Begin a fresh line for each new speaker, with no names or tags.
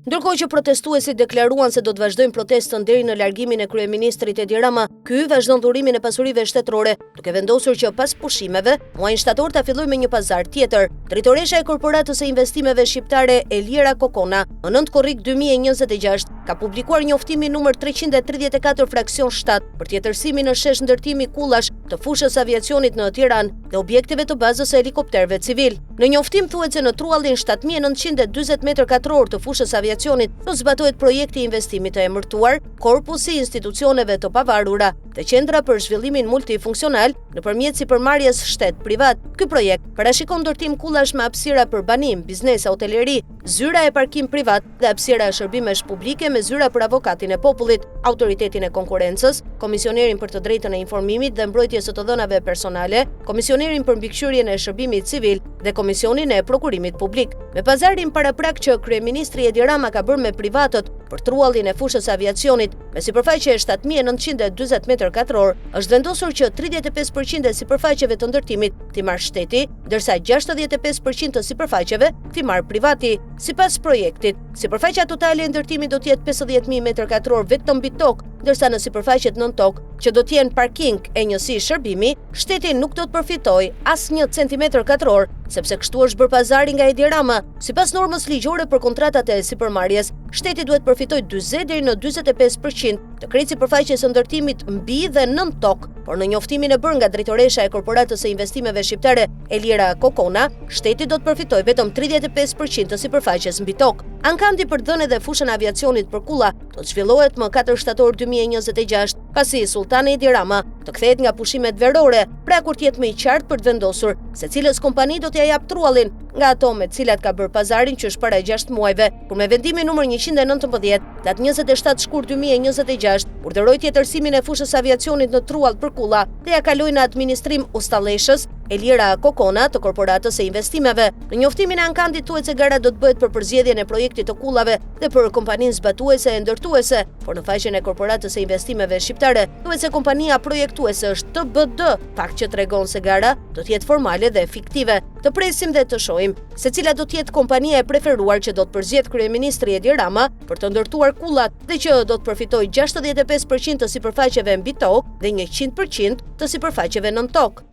Ndërkohë që protestuesit deklaruan se do të vazhdojnë protestën deri në largimin e kryeministrit Edi Rama, ky vazhdon dhurimin e pasurive shtetërore, duke vendosur që pas pushimeve, muajin shtator ta fillojë me një pazar tjetër. Drejtoresha e Korporatës së Investimeve Shqiptare Elira Kokona, në 9 korrik 2026, ka publikuar njoftimin numër 334 fraksion 7 për tjetërsimin në shesh ndërtimi kullash të fushës aviacionit në Tiranë dhe objektive të bazës së helikopterëve civil. Në njoftim thuhet se në truallin 7940 m2 të fushës aviacionit do zbatohet projekti i investimit të emërtuar Korpusi i institucioneve të pavarura dhe qendra për zhvillimin multifunksional nëpërmjet sipërmarrjes shtet-privat. Ky projekt parashikon ndërtim kullash me hapësira për banim, biznes, hoteleri, zyra e parkim privat dhe hapësira e shërbimesh publike me zyra për avokatin e popullit, autoritetin e konkurrencës, komisionerin për të drejtën e informimit dhe mbrojtjes së të dhënave personale, komisionerin për mbikëqyrjen e shërbimit civil dhe komisionin e prokurimit publik. Me pazarin paraprak që kryeministri Edi Rama ka bërë me privatët për truallin e fushës aviacionit me sipërfaqe 7940 m2, është vendosur që 35% e sipërfaqeve të ndërtimit t'i marrë shteti, ndërsa 65% të sipërfaqeve t'i marrë privati. Sipas projektit, sipërfaqja totale e ndërtimit do të jetë 50.000 m2 vetëm mbi tokë, ndërsa në sipërfaqet nën tokë, që do të jenë parking e njësi shërbimi, shteti nuk do të përfitojë as 1 cm2, sepse kështu është bërë pazari nga Edi Rama. Sipas normës ligjore për kontratat e sipërmarrjes, shteti duhet përfitojë 40 deri në 45% të krejt sipërfaqes së ndërtimit mbi dhe nën tokë, por në njoftimin e bërë nga drejtoresha e Korporatës së Investimeve Shqiptare Elira Kokona, shteti do të përfitojë vetëm 35% të sipërfaqes mbi tokë. Ankandi për dhënë dhe fushën e aviacionit për kulla do të zhvillohet më 4 shtator 2026, pasi Sultani Edi Rama të kthehet nga pushimet verore, pra kur të jetë më i qartë për të vendosur se cilës kompani do t'ia jap truallin nga ato me të cilat ka bërë pazarin që është para 6 muajve, kur me vendimin numër 119, datë 27 shkurt 2026, urdhëroi tjetërsimin e fushës aviacionit në truall për kulla dhe ja kaloi në administrim Ustalleshës Elira Kokona të Korporatës së Investimeve. Në njoftimin e Ankandit thuhet se gara do të bëhet për përzgjedhjen e projektit të kullave dhe për kompaninë zbatuese e ndërtuese, por në faqen e Korporatës së Investimeve Shqiptare thuhet se kompania projektuese është TBD, fakt që tregon se gara do të jetë formale dhe fiktive. Të presim dhe të shohim se cila do të jetë kompania e preferuar që do të përzgjedh kryeministri Edi Rama për të ndërtuar kullat dhe që do të përfitojë 65% të sipërfaqeve mbi tokë dhe 100% të sipërfaqeve nën tokë.